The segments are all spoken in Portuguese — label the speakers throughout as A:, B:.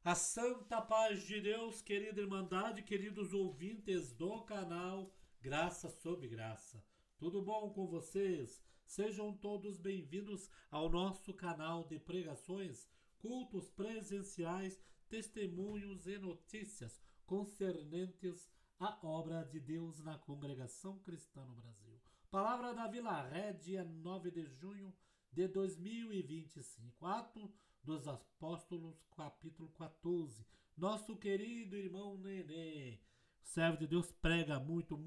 A: A santa paz de Deus, querida Irmandade, queridos ouvintes do canal Graça sobre Graça. Tudo bom com vocês? Sejam todos bem-vindos ao nosso canal de pregações, cultos presenciais, testemunhos e notícias concernentes à obra de Deus na congregação cristã no Brasil. Palavra da Vila Ré, dia 9 de junho de 2025. Ato dos Apóstolos, capítulo 14. Nosso querido irmão Nenê, servo de Deus, prega muito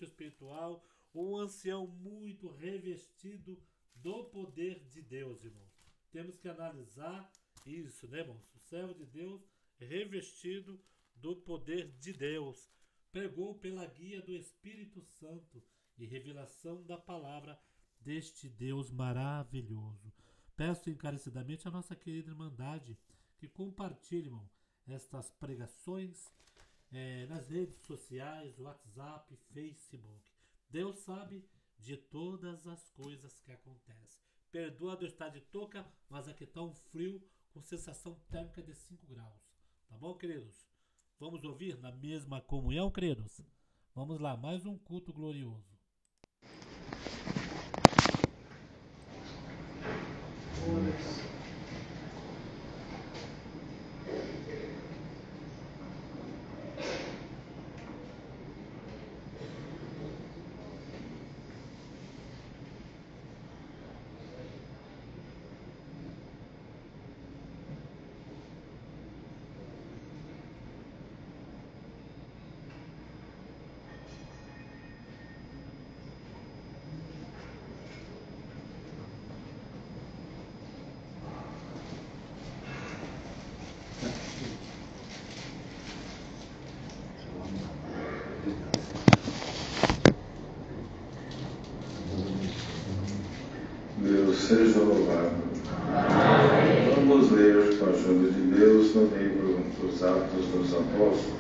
A: espiritual, um ancião muito revestido do poder de Deus, irmãos. Temos que analisar isso, né, irmãos? O servo de Deus revestido do poder de Deus, pregou pela guia do Espírito Santo e revelação da palavra deste Deus maravilhoso. Peço encarecidamente a nossa querida Irmandade que compartilhe, irmão, estas pregações nas redes sociais, WhatsApp, Facebook. Deus sabe de todas as coisas que acontecem. Perdoa Deus estar de touca, mas aqui está um frio com sensação térmica de 5 graus. Tá bom, queridos? Vamos ouvir na mesma comunhão, queridos? Vamos lá, mais um culto glorioso.
B: Deus seja louvado. Vamos ler com a ajuda de Deus no livro dos Atos dos Apóstolos.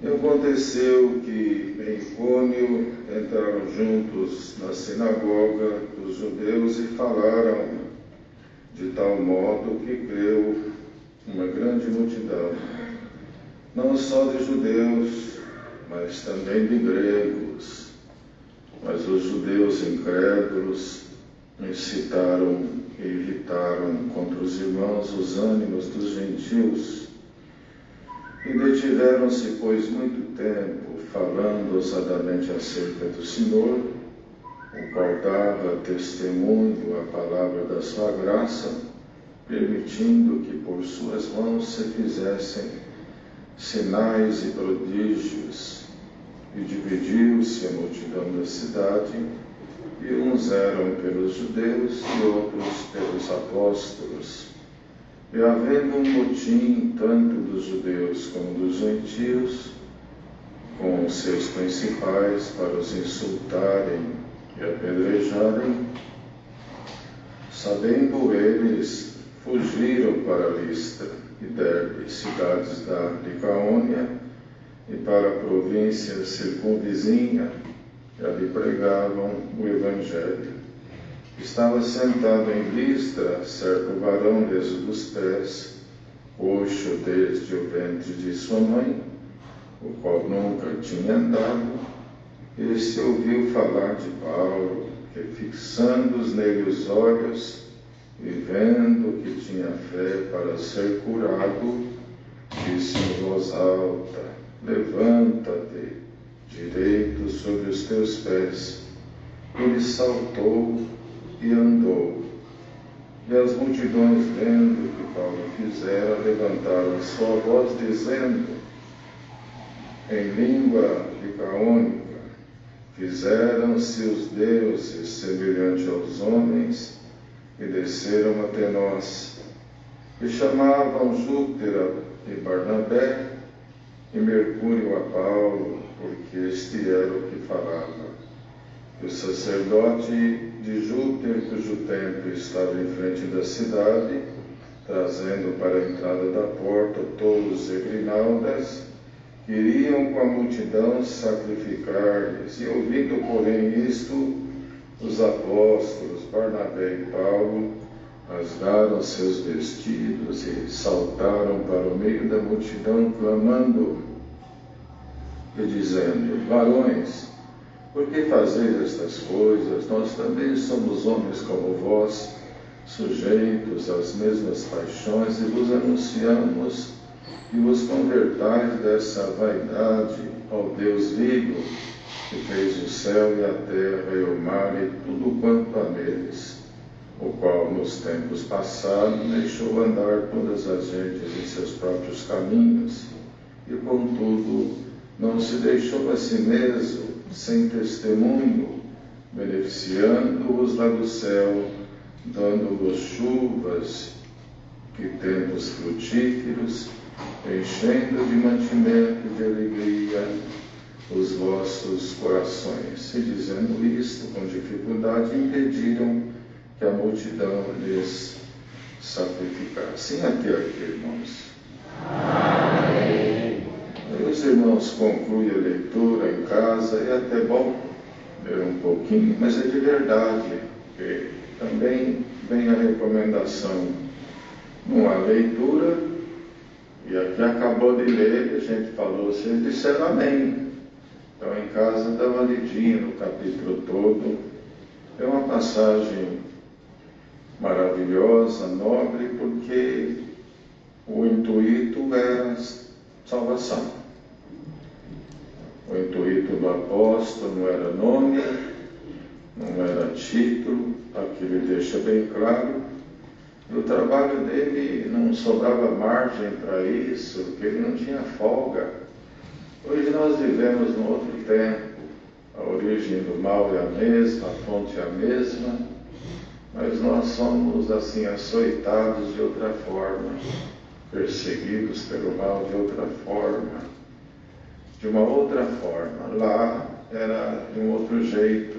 B: E aconteceu que em Icônio entraram juntos na sinagoga dos judeus e falaram de tal modo que creu uma grande multidão, não só de judeus, mas também de gregos. Mas os judeus incrédulos incitaram e irritaram contra os irmãos os ânimos dos gentios. E detiveram-se, pois, muito tempo, falando ousadamente acerca do Senhor, o qual dava testemunho à palavra da sua graça, permitindo que por suas mãos se fizessem sinais e prodígios. E dividiu-se a multidão da cidade, e uns eram pelos judeus e outros pelos apóstolos. E havendo um motim tanto dos judeus como dos gentios, com os seus principais para os insultarem e apedrejarem, sabendo eles, fugiram para Listra e Derbe, cidades da Licaônia, e para a província circunvizinha, e ali pregavam o Evangelho. Estava sentado em Listra certo varão leso dos pés, coxo desde o ventre de sua mãe, o qual nunca tinha andado. Este ouviu falar de Paulo, que fixando nele os olhos e vendo que tinha fé para ser curado, disse em voz alta: levanta-te direito sobre os teus pés. Ele saltou e andou. E as multidões, vendo o que Paulo fizera, levantaram a sua voz, dizendo, em língua licaônica, fizeram-se os deuses semelhante aos homens e desceram até nós. E chamavam Júpiter e Barnabé e Mercúrio a Paulo, porque este era o que falava. E o sacerdote de Júpiter, cujo templo estava em frente da cidade, trazendo para a entrada da porta touros e grinaldas, queriam com a multidão sacrificar-lhes. E ouvindo, porém, isto, os apóstolos Barnabé e Paulo rasgaram seus vestidos e saltaram para o meio da multidão, clamando e dizendo, varões, por que fazeis estas coisas? Nós também somos homens como vós, sujeitos às mesmas paixões, e vos anunciamos que vos convertais dessa vaidade ao Deus vivo, que fez o céu e a terra e o mar e tudo quanto há neles, o qual nos tempos passados deixou andar todas as gentes em seus próprios caminhos, e contudo não se deixou a si mesmo sem testemunho, beneficiando-os lá do céu, dando-vos chuvas e tempos frutíferos, enchendo de mantimento e de alegria os vossos corações. E dizendo isto, com dificuldade, impediram que a multidão lhes sacrificasse. Até aqui, irmãos. Amém. Os irmãos concluem a leitura em casa, é até bom ler um pouquinho, mas é de verdade, porque também vem a recomendação numa leitura, e aqui acabou de ler, a gente falou, vocês disseram amém. Então em casa dá uma lidinha no capítulo todo. É uma passagem maravilhosa, nobre, porque o intuito é a salvação. O intuito do apóstolo não era nome, não era título, aqui ele deixa bem claro. No trabalho dele não sobrava margem para isso, porque ele não tinha folga. Hoje nós vivemos num outro tempo, a origem do mal é a mesma, a fonte é a mesma, mas nós somos assim açoitados de outra forma, perseguidos pelo mal de outra forma, de uma outra forma. Lá era de um outro jeito,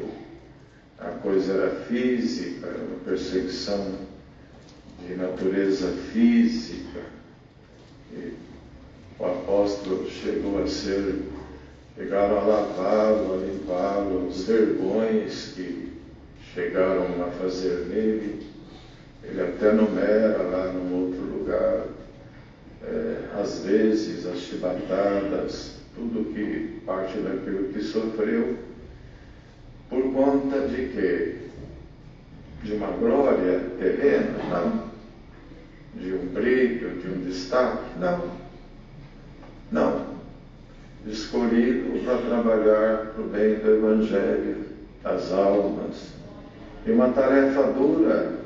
B: a coisa era física, era uma perseguição de natureza física. E o apóstolo chegaram a lavá-lo, a limpá-lo, os vergões que chegaram a fazer nele. Ele até numera lá num outro lugar, às vezes as chibatadas, tudo que parte daquilo que sofreu, por conta de quê? De uma glória terrena? Não. De um brilho, de um destaque? Não. Escolhido para trabalhar para o bem do Evangelho, das almas. E uma tarefa dura.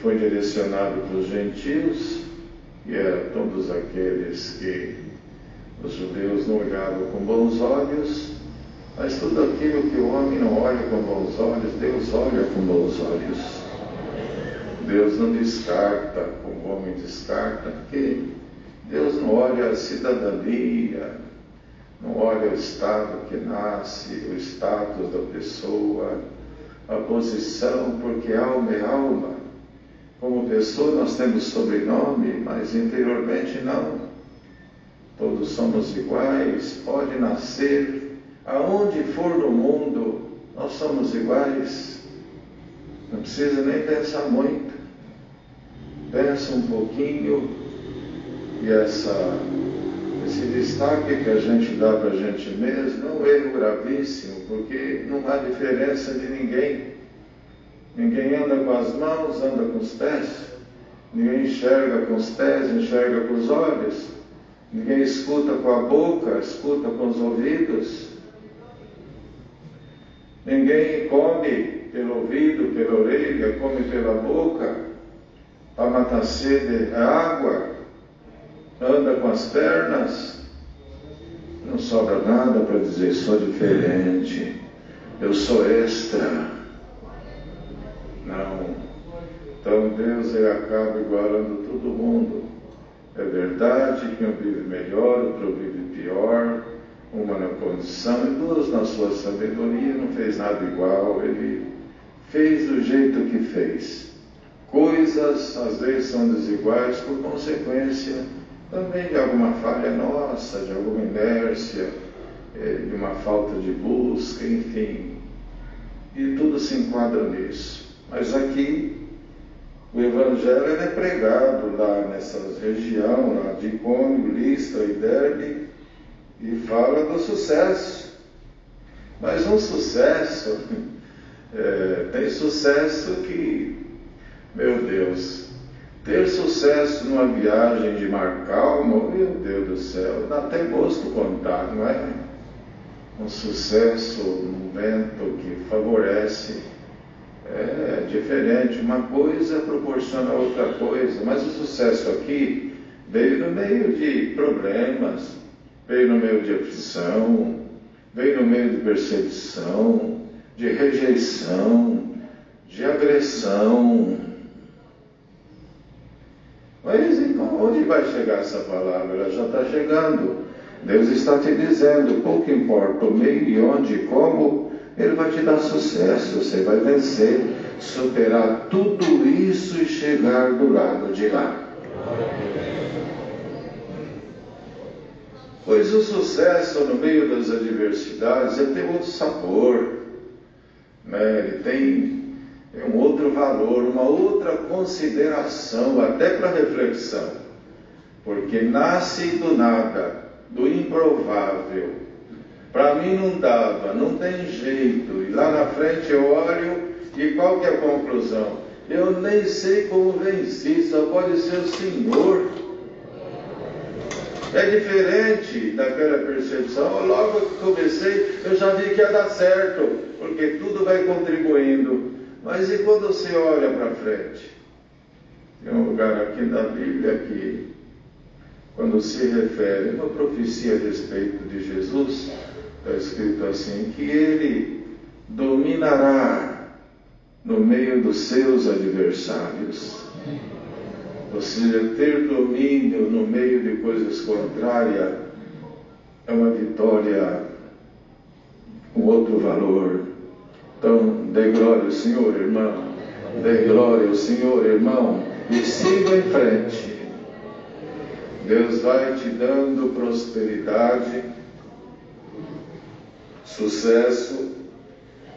B: Foi direcionado para os gentios, e eram todos aqueles que os judeus não olhavam com bons olhos, mas tudo aquilo que o homem não olha com bons olhos, Deus olha com bons olhos. Deus não descarta como o homem descarta, porque Deus não olha a cidadania, não olha o estado que nasce, o status da pessoa, a posição, porque alma é alma. Como pessoa nós temos sobrenome, mas interiormente não. Todos somos iguais, pode nascer aonde for no mundo, nós somos iguais. Não precisa nem pensar muito. Pensa um pouquinho e esse destaque que a gente dá para a gente mesmo é um erro gravíssimo, porque não há diferença de ninguém. Ninguém anda com as mãos, anda com os pés. Ninguém enxerga com os pés, enxerga com os olhos. Ninguém escuta com a boca, escuta com os ouvidos. Ninguém come pelo ouvido, pela orelha, come pela boca. para matar a sede é água, anda com as pernas, não sobra nada para dizer, sou diferente, eu sou extra. Não. Então Deus acaba igualando todo mundo. É verdade que um vive melhor, outro vive pior, uma na condição e duas na sua sabedoria, não fez nada igual, ele fez do jeito que fez. Coisas às vezes são desiguais por consequência também de alguma falha nossa, de alguma inércia, de uma falta de busca, enfim. E tudo se enquadra nisso. Mas aqui o Evangelho é pregado lá nessas regiões, lá de Icônio, Listra e Derbe, e fala do sucesso. Mas um sucesso, tem sucesso que, meu Deus, ter sucesso numa viagem de mar calmo, meu Deus do céu, dá até gosto contar, não é? Um sucesso, um vento que favorece, é diferente, uma coisa proporciona outra coisa, mas o sucesso aqui veio no meio de problemas, veio no meio de aflição, veio no meio de perseguição, de rejeição, de agressão. Mas então, onde vai chegar essa palavra? Ela já está chegando. Deus está te dizendo, pouco importa o meio, onde e como, Ele vai te dar sucesso, você vai vencer, superar tudo isso e chegar do lado de lá. Pois o sucesso no meio das adversidades, ele tem outro sabor, né? Ele tem um outro valor, uma outra consideração, até para reflexão, porque nasce do nada, do improvável. Para mim não dava, não tem jeito, e lá na frente eu olho, e qual que é a conclusão? Eu nem sei como venci, só pode ser o Senhor. É diferente daquela percepção. Logo que comecei, eu já vi que ia dar certo, porque tudo vai contribuindo. Mas e quando você olha para frente? Tem um lugar aqui da Bíblia que, quando se refere a uma profecia a respeito de Jesus, está escrito assim, que Ele dominará no meio dos seus adversários. Ou seja, ter domínio no meio de coisas contrárias é uma vitória com outro valor. Então, dê glória ao Senhor, irmão. Dê glória ao Senhor, irmão. E siga em frente. Deus vai te dando prosperidade, sucesso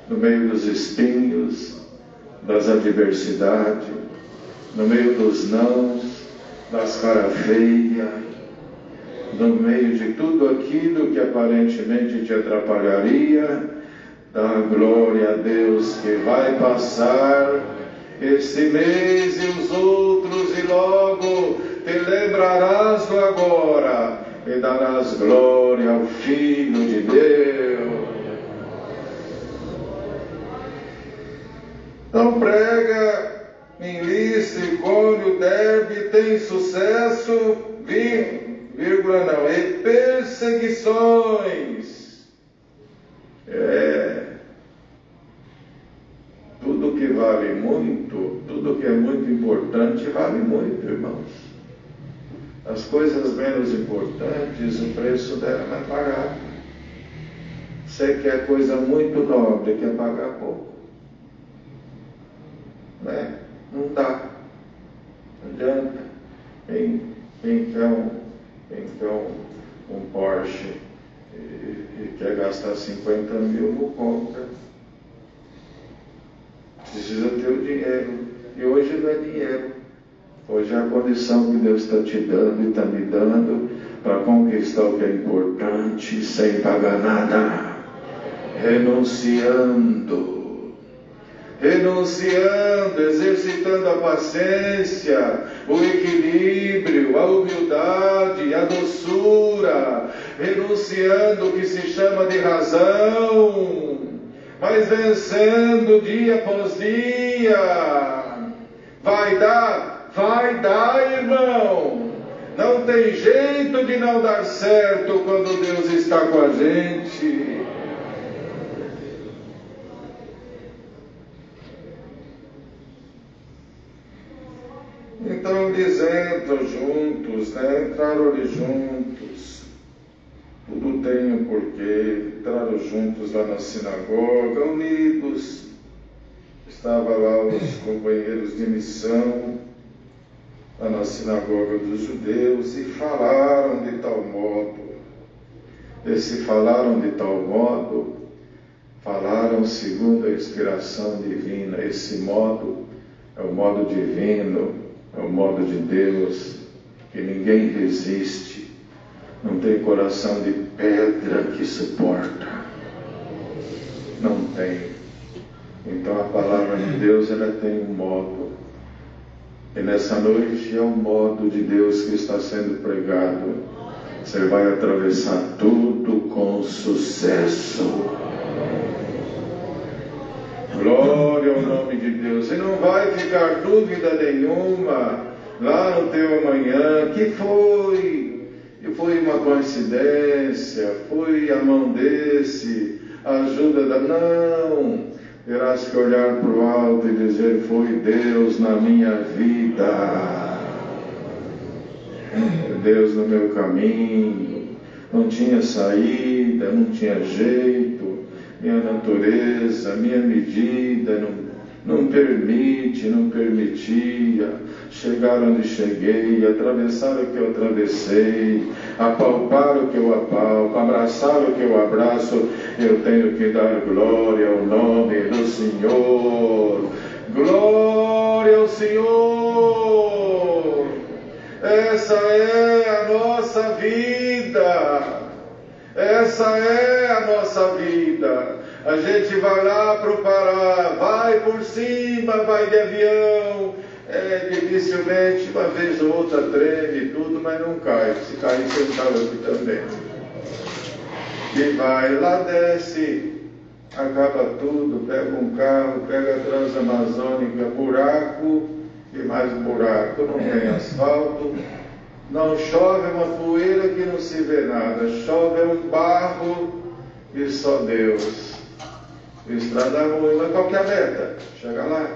B: no meio dos espinhos, das adversidades, no meio dos nãos, das caras feias, no meio de tudo aquilo que aparentemente te atrapalharia, dá glória a Deus que vai passar este mês e os outros, e logo te lembrarás do agora e darás glória ao Filho de Deus. Então prega em Listra, Icônio, Derbe, tem sucesso, vírgula não, e perseguições. Tudo que vale muito, tudo que é muito importante, vale muito, irmãos. As coisas menos importantes, o preço dela é mais barato. Você quer coisa muito nobre, quer pagar pouco, né? Não dá, não adianta. Quem quer um Porsche e quer gastar 50 mil, não compra. Precisa ter o dinheiro. E hoje não é dinheiro. Hoje é a condição que Deus está te dando e está me dando para conquistar o que é importante sem pagar nada. Renunciando, exercitando a paciência, o equilíbrio, a humildade, a doçura, renunciando o que se chama de razão, mas vencendo dia após dia. Vai dar, vai dar, irmão. Não tem jeito de não dar certo quando Deus está com a gente. Então eles entram juntos, né? Entraram ali juntos. Tudo tem um porquê. Entraram juntos lá na sinagoga, unidos. Estavam lá os companheiros de missão, lá na sinagoga dos judeus, e falaram de tal modo. Esse falaram de tal modo, falaram segundo a inspiração divina. Esse modo é o modo divino, é o modo de Deus, que ninguém resiste. Não tem coração de pedra que suporta. Não tem. Então a palavra de Deus, ela tem um modo. E nessa noite é o modo de Deus que está sendo pregado. Você vai atravessar tudo com sucesso. Glória ao nome de Deus. E não vai ficar dúvida nenhuma lá no teu amanhã que foi uma coincidência, foi a mão desse, a ajuda da... Não, terás que olhar para o alto e dizer: foi Deus na minha vida, Deus no meu caminho. Não tinha saída, não tinha jeito, minha natureza, minha medida não permite, não permitia chegar onde cheguei, atravessar o que eu atravessei, apalpar o que eu apalpo, abraçar o que eu abraço. Eu tenho que dar glória ao nome do Senhor. Glória ao Senhor. Essa é a nossa vida. Essa é a nossa vida. A gente vai lá para o Pará, vai por cima, vai de avião, dificilmente, uma vez ou outra treme tudo, mas não cai. Se cair, sentado aqui também. E vai lá, desce, acaba tudo, pega um carro, pega a Transamazônica, buraco e mais buraco, não tem asfalto, não chove, uma poeira que não se vê nada, chove um barro e só Deus. Estrada ruim, mas qual que é a meta? Chega lá.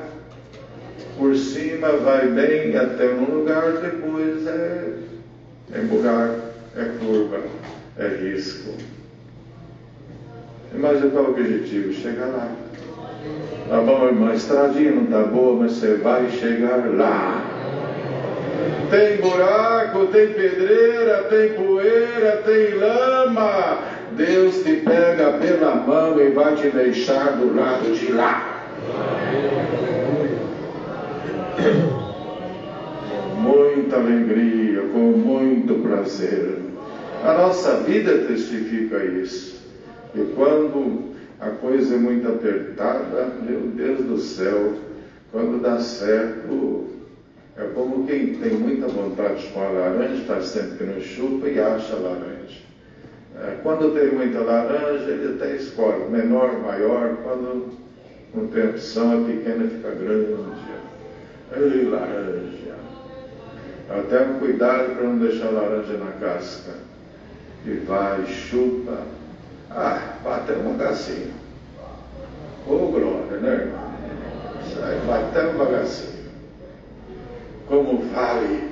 B: Por cima vai bem até um lugar, depois é buraco, é curva, é risco. Mas qual é o objetivo? Chegar lá. Tá bom, irmão, a estradinha não tá boa, mas você vai chegar lá. Tem buraco, tem pedreira, tem poeira, tem lama. Deus te pega pela mão e vai te deixar do lado de lá. Com muita alegria, com muito prazer. A nossa vida testifica isso. E quando a coisa é muito apertada, meu Deus do céu, quando dá certo, é como quem tem muita vontade de comer laranja, está sempre que não chupa e acha laranja. Quando tem muita laranja, ele até escolhe, menor, maior, quando não tem opção, a pequena fica grande. Ei, laranja. Até um cuidado para não deixar a laranja na casca. E vai, chupa. Bate um bagacinho. Ô, glória, né, irmão? Sai batendo um bagacinho. Como vale,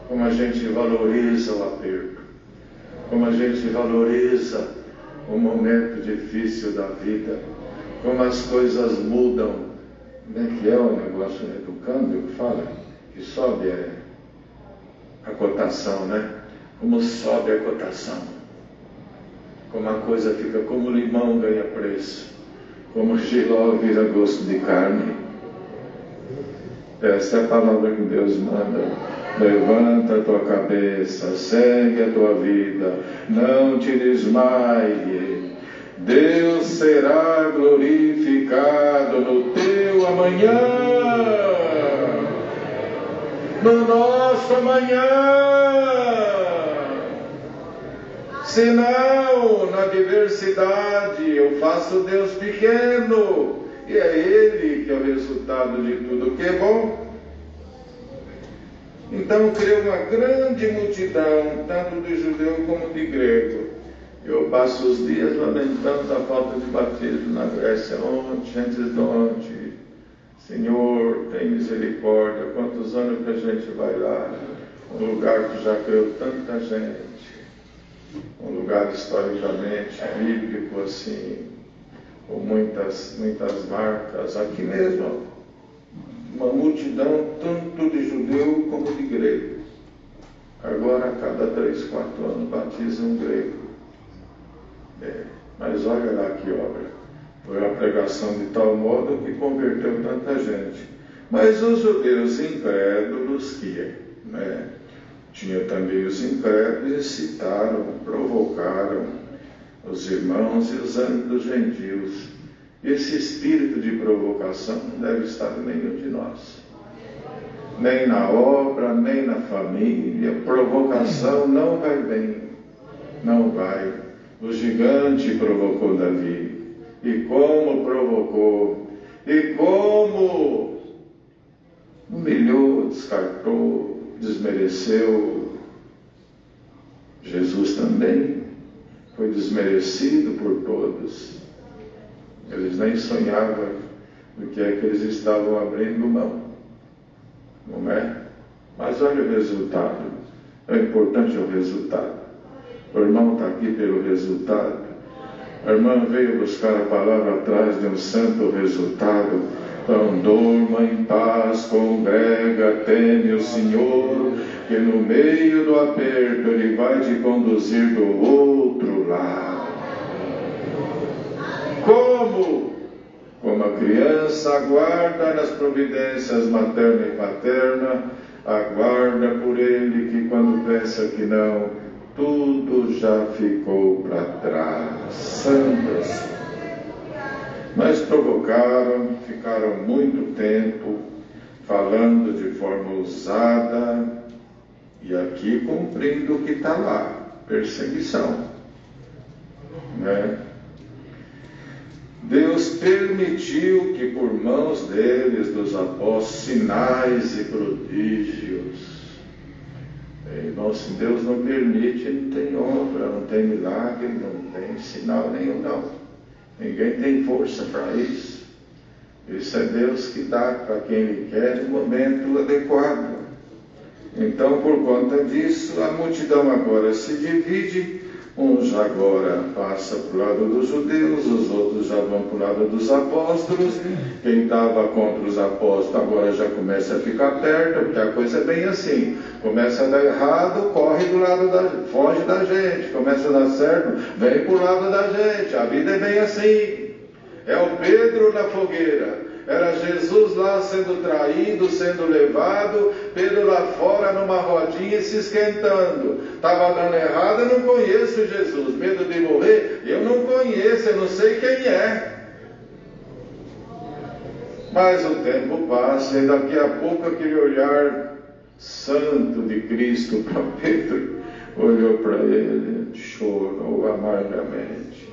B: como a gente valoriza o aperto, como a gente valoriza o momento difícil da vida, como as coisas mudam. Como é que é o negócio do câmbio que fala? Que sobe a cotação, né? Como sobe a cotação. Como a coisa fica, como o limão ganha preço, como o giló vira gosto de carne. Essa é a palavra que Deus manda. Levanta a tua cabeça, segue a tua vida, não te desmaie. Deus será glorificado no teu amanhã, no nosso amanhã. Senão, na diversidade, eu faço Deus pequeno, e é Ele que é o resultado de tudo que é bom. Então criou uma grande multidão, tanto de judeu como de grego. Eu passo os dias lamentando a falta de batismo na Grécia ontem, antes de ontem. Senhor, tem misericórdia, quantos anos que a gente vai lá, um lugar que já criou tanta gente, um lugar historicamente bíblico assim, com muitas marcas, aqui mesmo, uma multidão tanto de judeu como de grego. Agora a cada 3, 4 anos batiza um grego. Mas olha lá que obra. Foi a pregação de tal modo que converteu tanta gente. Mas os judeus incrédulos, tinha também os incrédulos, incitaram, provocaram os irmãos e os ânimos gentios. Esse espírito de provocação não deve estar em nenhum de nós. Nem na obra, nem na família. Provocação não vai bem. Não vai. O gigante provocou Davi. E como provocou. E como humilhou, descartou, desmereceu. Jesus também foi desmerecido por todos. Eles nem sonhavam do que é que eles estavam abrindo mão. Não é? Mas olha o resultado. É importante o resultado. O irmão está aqui pelo resultado. A irmã veio buscar a palavra atrás de um santo resultado. Então dorma em paz, congrega, teme o Senhor, que no meio do aperto Ele vai te conduzir do outro lado. Como? Como a criança aguarda nas providências materna e paterna, aguarda por Ele que quando pensa que não, tudo já ficou para trás. Santas. Mas provocaram, ficaram muito tempo falando de forma ousada e aqui cumprindo o que está lá, perseguição. Deus permitiu que por mãos deles, dos apóstolos, sinais e prodígios. Irmão, se Deus não permite, não tem obra, não tem milagre, não tem sinal nenhum, não. Ninguém tem força para isso. Isso é Deus que dá para quem Ele quer no momento adequado. Então, por conta disso, a multidão agora se divide. Uns agora passam para o lado dos judeus, os outros já vão para o lado dos apóstolos. Quem estava contra os apóstolos agora já começa a ficar perto, porque a coisa é bem assim. Começa a dar errado, corre do lado foge da gente. Começa a dar certo, vem para o lado da gente. A vida é bem assim. É o Pedro na fogueira. Era Jesus lá sendo traído, sendo levado, Pedro lá fora numa rodinha se esquentando. Estava dando errado, eu não conheço Jesus. Medo de morrer? Eu não conheço, eu não sei quem é. Mas o tempo passa e daqui a pouco aquele olhar santo de Cristo para Pedro olhou para ele, chorou amargamente.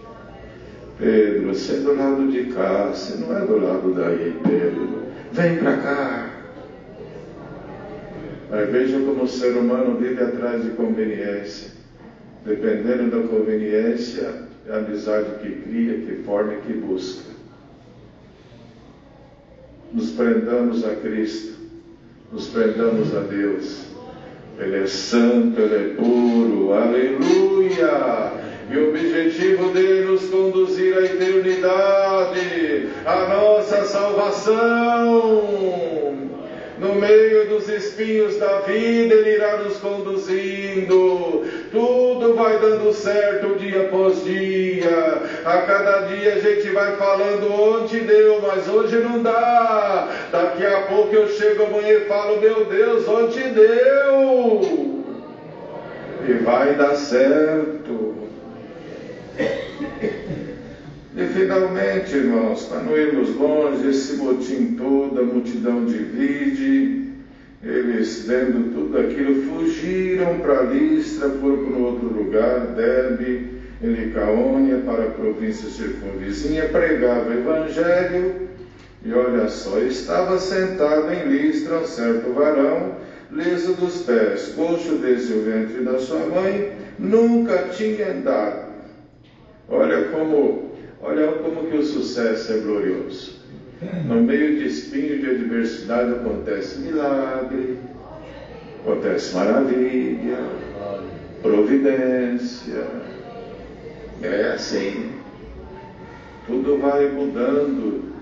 B: Pedro, você é do lado de cá, você não é do lado daí, Pedro. Vem para cá. Mas veja como o ser humano vive atrás de conveniência. Dependendo da conveniência, é a amizade que cria, que forma e que busca. Nos prendamos a Cristo, nos prendamos a Deus. Ele é santo, Ele é puro, aleluia! E o objetivo dele é nos conduzir à eternidade, à nossa salvação. No meio dos espinhos da vida, Ele irá nos conduzindo. Tudo vai dando certo dia após dia. A cada dia a gente vai falando, ontem deu, mas hoje não dá. Daqui a pouco eu chego amanhã e falo, meu Deus, ontem deu. E vai dar certo. E finalmente, irmãos, para não irmos longe, esse motim todo, a multidão divide, eles vendo tudo aquilo, fugiram para Listra, foram para um outro lugar, Derbe, em Licaônia, para a província circunvizinha, pregava o evangelho, e olha só, estava sentado em Listra um certo varão, liso dos pés, coxo desde o ventre da sua mãe, nunca tinha andado. Olha como que o sucesso é glorioso. No meio de espinho, de adversidade, acontece milagre, acontece maravilha, providência. É assim. Tudo vai mudando,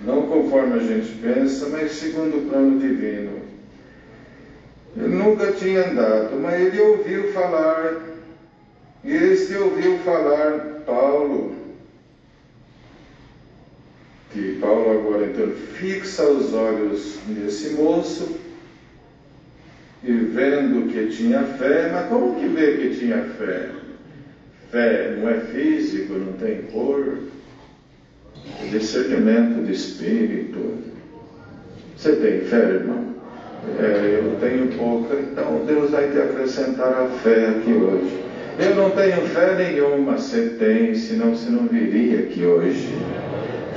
B: não conforme a gente pensa, mas segundo o plano divino. Ele nunca tinha andado, mas ele ouviu falar, e este ouviu falar Paulo, que Paulo agora então fixa os olhos nesse moço, e vendo que tinha fé, mas como que vê que tinha fé? Fé não é físico, não tem cor, é discernimento de espírito. Você tem fé, irmão? Eu tenho pouca, então Deus vai te acrescentar a fé aqui hoje. Eu não tenho fé nenhuma, você tem, senão você não viria aqui hoje.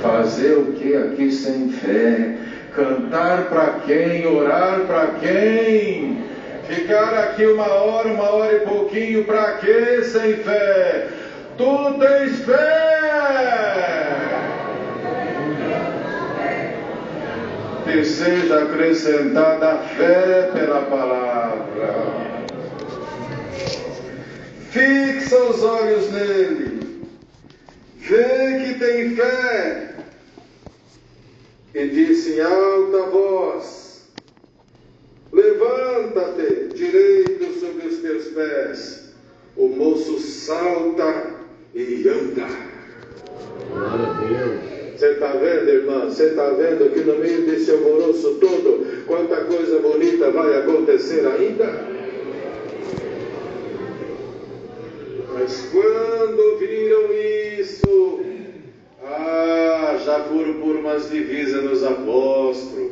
B: Fazer o que aqui sem fé? Cantar para quem? Orar para quem? Ficar aqui uma hora e pouquinho, para quê sem fé? Tu tens fé! Que seja acrescentada a fé pela palavra. Fixa os olhos nele, vê que tem fé, e disse em alta voz: levanta-te direito sobre os teus pés. O moço salta e anda.
C: Glória a Deus.
B: Você está vendo, irmã? Você está vendo que no meio desse alvoroço todo, quanta coisa bonita vai acontecer ainda? Mas quando viram isso, já foram por umas divisas nos apóstolos,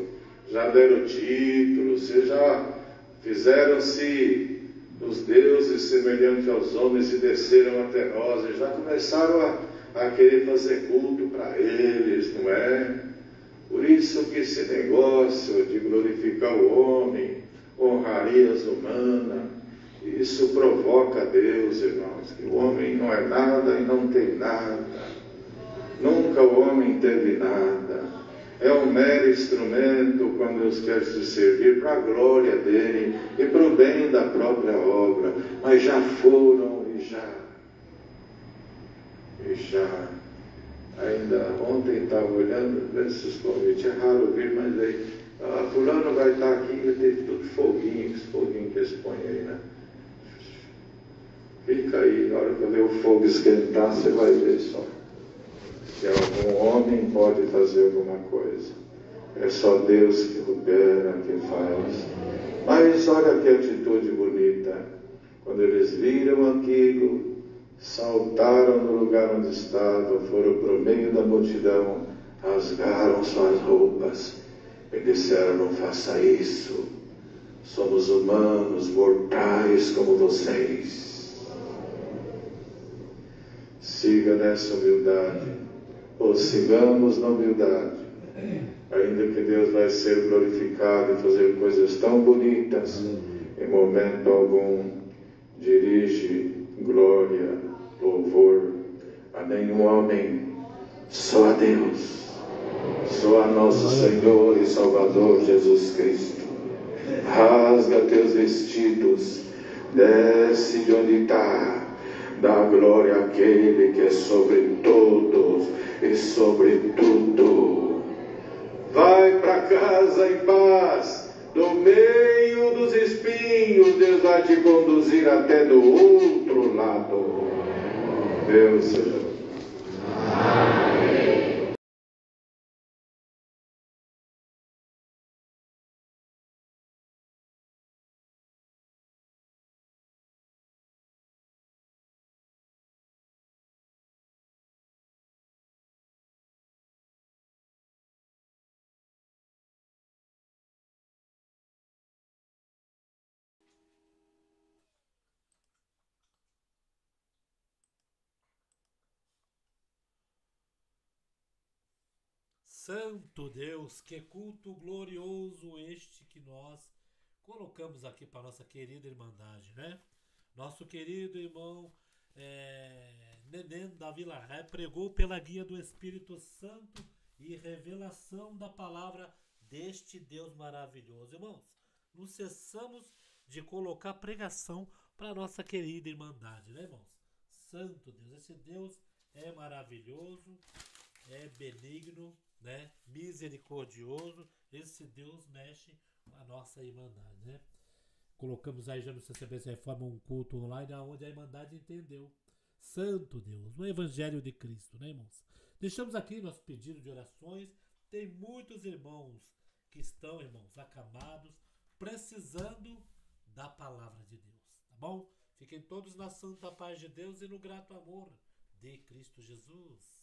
B: já deram títulos, já fizeram-se os deuses semelhantes aos homens e desceram até nós, e já começaram a querer fazer culto para eles, não é? Por isso que esse negócio de glorificar o homem, honrarias humanas, isso provoca Deus, irmãos, que o homem não é nada e não tem nada. Nunca o homem teve nada. É um mero instrumento quando Deus quer se servir para a glória dele e para o bem da própria obra. Mas já foram e já. Ainda ontem estava olhando esses convites, é raro vir, mas aí, fulano vai estar aqui, vai ter tudo foguinho, esse foguinho que eles põem aí, né? Fica aí, na hora que eu ver o fogo esquentar, você vai ver só. Que algum homem pode fazer alguma coisa. É só Deus que opera, que faz. Mas olha que atitude bonita. Quando eles viram aquilo, saltaram no lugar onde estavam, foram para o meio da multidão, rasgaram suas roupas e disseram: não faça isso. Somos humanos, mortais como vocês. Siga nessa humildade, ou sigamos na humildade, ainda que Deus vai ser glorificado e fazer coisas tão bonitas, em momento algum dirige glória, louvor a nenhum homem, só a Deus, só a nosso Senhor e Salvador Jesus Cristo. Rasga teus vestidos, desce de onde está, dá glória àquele que é sobre todos e sobre tudo. Vai para casa em paz, do meio dos espinhos, Deus vai te conduzir até do outro lado. Deus seja.
A: Santo Deus, que culto glorioso este que nós colocamos aqui para nossa querida Irmandade, né? Nosso querido irmão Neném da Vila Ré pregou pela guia do Espírito Santo e revelação da palavra deste Deus maravilhoso. Irmãos, não cessamos de colocar pregação para nossa querida Irmandade, né, irmãos? Santo Deus, esse Deus é maravilhoso, é benigno, né? Misericordioso. Esse Deus mexe com a nossa Irmandade, né? Colocamos aí já no CCBS Reforma um culto online onde a Irmandade entendeu. Santo Deus, o Evangelho de Cristo, né, irmãos? Deixamos aqui nosso pedido de orações. Tem muitos irmãos que estão, irmãos, acamados, precisando da palavra de Deus, tá bom? Fiquem todos na santa paz de Deus e no grato amor de Cristo Jesus.